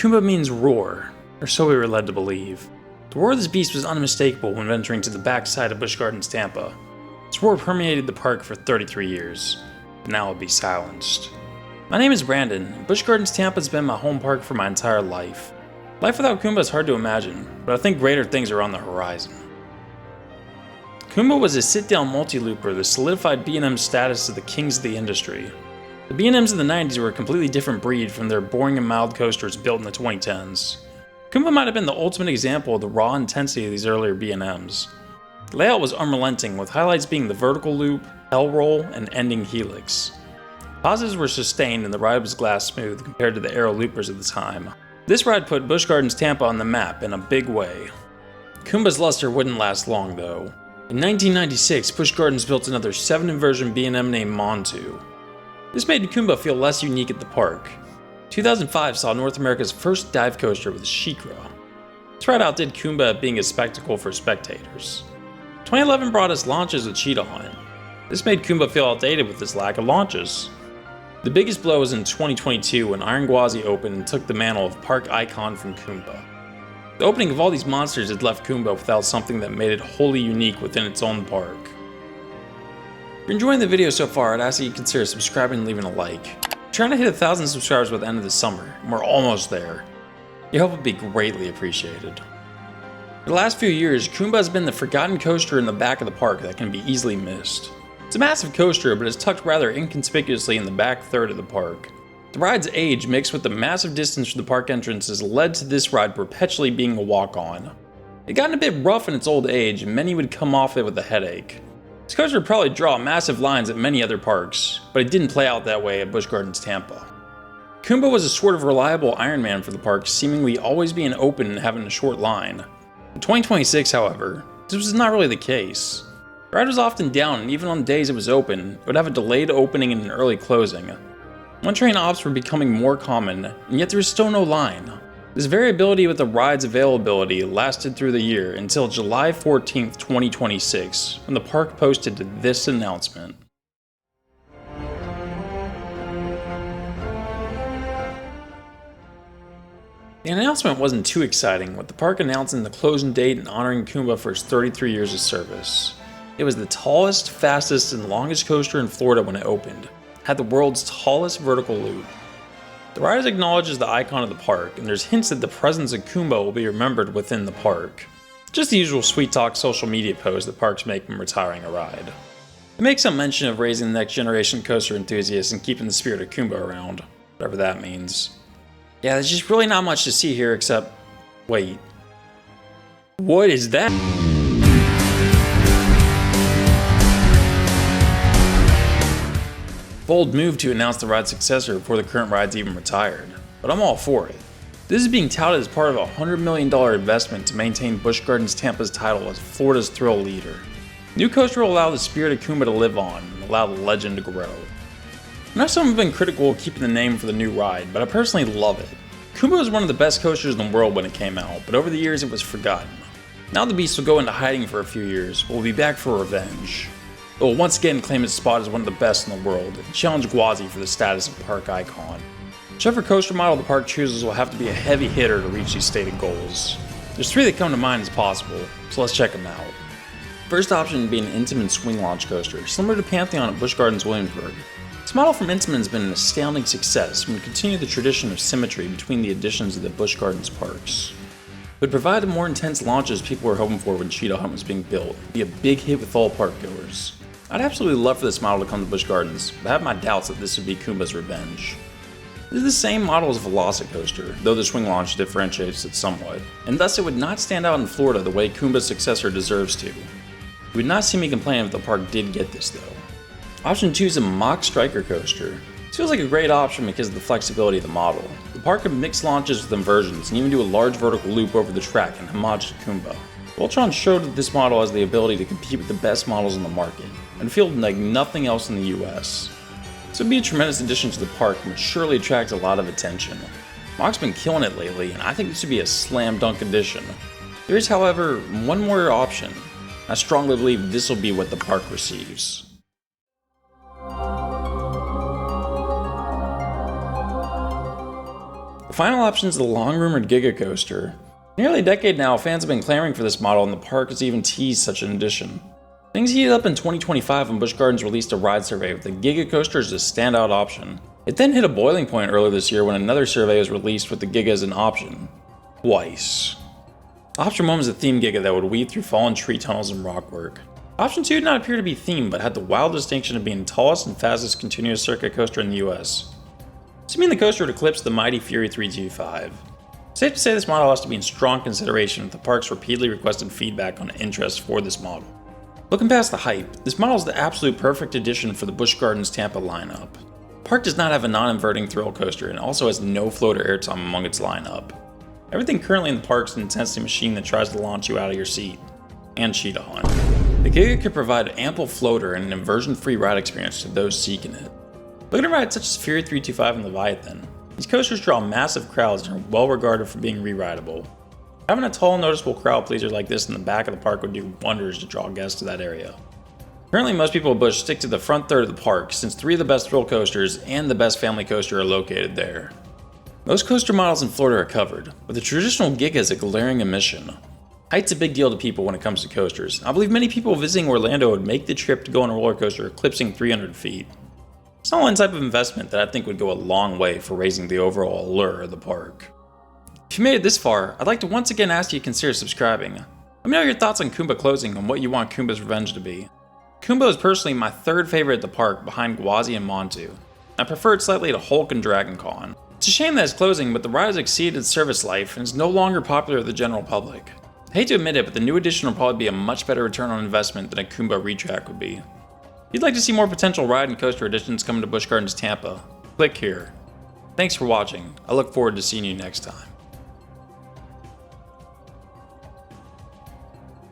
Kumba means roar, or so we were led to believe. The roar of this beast was unmistakable when venturing to the backside of Busch Gardens Tampa. Its roar permeated the park for 33 years, but now it will be silenced. My name is Brandon, and Busch Gardens Tampa has been my home park for my entire life. Life without Kumba is hard to imagine, but I think greater things are on the horizon. Kumba was a sit-down multi-looper that solidified B&M's status as the kings of the industry. The B&Ms of the 90s were a completely different breed from their boring and mild coasters built in the 2010s. Kumba might have been the ultimate example of the raw intensity of these earlier B&Ms. The layout was unrelenting, with highlights being the vertical loop, L roll, and ending helix. Positives were sustained and the ride was glass smooth compared to the aero loopers of the time. This ride put Busch Gardens Tampa on the map in a big way. Kumba's luster wouldn't last long though. In 1996, Busch Gardens built another 7-inversion B&M named Montu. This made Kumba feel less unique at the park. 2005 saw North America's first dive coaster with Sheikra. This ride outdid Kumba at being a spectacle for spectators. 2011 brought us launches with Cheetah Hunt. This made Kumba feel outdated with this lack of launches. The biggest blow was in 2022 when Iron Gwazi opened and took the mantle of park icon from Kumba. The opening of all these monsters had left Kumba without something that made it wholly unique within its own park. If you're enjoying the video so far, I'd ask that you consider subscribing and leaving a like. We're trying to hit 1,000 subscribers by the end of the summer, and we're almost there. Your help would be greatly appreciated. For the last few years, Kumba has been the forgotten coaster in the back of the park that can be easily missed. It's a massive coaster, but it's tucked rather inconspicuously in the back third of the park. The ride's age, mixed with the massive distance from the park entrance, has led to this ride perpetually being a walk-on. It had gotten a bit rough in its old age, and many would come off it with a headache. This coaster would probably draw massive lines at many other parks, but it didn't play out that way at Busch Gardens Tampa. Kumba was a sort of reliable Iron Man for the park, seemingly always being open and having a short line. In 2026, however, this was not really the case. The ride was often down, and even on days it was open, it would have a delayed opening and an early closing. One-train ops were becoming more common, and yet there was still no line. This variability with the ride's availability lasted through the year until July 14th, 2026, when the park posted this announcement. The announcement wasn't too exciting, with the park announcing the closing date and honoring Kumba for its 33 years of service. It was the tallest, fastest, and longest coaster in Florida when it opened. It had the world's tallest vertical loop. The ride is acknowledged as the icon of the park, and there's hints that the presence of Kumba will be remembered within the park. Just the usual sweet talk social media posts that parks make when retiring a ride. It makes some mention of raising the next generation coaster enthusiasts and keeping the spirit of Kumba around, whatever that means. Yeah, there's just really not much to see here except... wait. What is that? Bold move to announce the ride's successor before the current ride's even retired, but I'm all for it. This is being touted as part of a $100 million investment to maintain Busch Gardens Tampa's title as Florida's thrill leader. The new coaster will allow the spirit of Kumba to live on and allow the legend to grow. I know some have been critical of keeping the name for the new ride, but I personally love it. Kumba was one of the best coasters in the world when it came out, but over the years it was forgotten. Now the beast will go into hiding for a few years, but will be back for revenge. It will once again claim its spot as one of the best in the world, and challenge Gwazi for the status of park icon. Whichever coaster model the park chooses will have to be a heavy hitter to reach these stated goals. There's 3 that come to mind as possible, so let's check them out. First option would be an Intamin swing launch coaster, similar to Pantheon at Busch Gardens Williamsburg. This model from Intamin has been an astounding success and would continue the tradition of symmetry between the additions of the Busch Gardens parks. It would provide the more intense launches people were hoping for when Cheetah Hunt was being built, and be a big hit with all park goers. I'd absolutely love for this model to come to Busch Gardens, but I have my doubts that this would be Kumba's revenge. It is the same model as Velocicoaster, though the swing launch differentiates it somewhat, and thus it would not stand out in Florida the way Kumba's successor deserves to. You would not see me complain if the park did get this though. Option 2 is a Mach Striker coaster. This feels like a great option because of the flexibility of the model. The park can mix launches with inversions and even do a large vertical loop over the track in homage to Kumba. Voltron showed that this model has the ability to compete with the best models on the market, and feel like nothing else in the US. This would be a tremendous addition to the park and would surely attract a lot of attention. Mach's been killing it lately, and I think this would be a slam dunk addition. There is, however, one more option. I strongly believe this will be what the park receives. The final option is the long-rumored Giga Coaster. For nearly a decade now, fans have been clamoring for this model, and the park has even teased such an addition. Things heated up in 2025 when Busch Gardens released a ride survey with the Giga Coaster as a standout option. It then hit a boiling point earlier this year when another survey was released with the Giga as an option. Twice. Option 1 was a theme Giga that would weave through fallen tree tunnels and rockwork. Option 2 did not appear to be themed, but had the wild distinction of being the tallest and fastest continuous circuit coaster in the US. Assuming the coaster would eclipse the mighty Fury 325. Safe to say this model has to be in strong consideration with the park's repeatedly requested feedback on interest for this model. Looking past the hype, this model is the absolute perfect addition for the Busch Gardens Tampa lineup. The park does not have a non-inverting thrill coaster and also has no floater airtime among its lineup. Everything currently in the park is an intensity machine that tries to launch you out of your seat. And Cheetah Hunt. The Giga could provide ample floater and an inversion-free ride experience to those seeking it. Look at rides such as Fury 325 and Leviathan. These coasters draw massive crowds and are well regarded for being re-rideable. Having a tall, noticeable crowd pleaser like this in the back of the park would do wonders to draw guests to that area. Currently, most people at Busch stick to the front third of the park, since 3 of the best thrill coasters and the best family coaster are located there. Most coaster models in Florida are covered, but the traditional Giga is a glaring omission. Height's a big deal to people when it comes to coasters. I believe many people visiting Orlando would make the trip to go on a roller coaster eclipsing 300 feet. It's not one type of investment that I think would go a long way for raising the overall allure of the park. If you made it this far, I'd like to once again ask you to consider subscribing. Let me know your thoughts on Kumba closing and what you want Kumba's revenge to be. Kumba is personally my third favorite at the park behind Gwazi and Montu. I prefer it slightly to Hulk and Dragon Con. It's a shame that it's closing, but the ride has exceeded its service life and is no longer popular with the general public. I hate to admit it, but the new addition will probably be a much better return on investment than a Kumba retrack would be. If you'd like to see more potential ride and coaster additions coming to Busch Gardens Tampa, click here. Thanks for watching. I look forward to seeing you next time.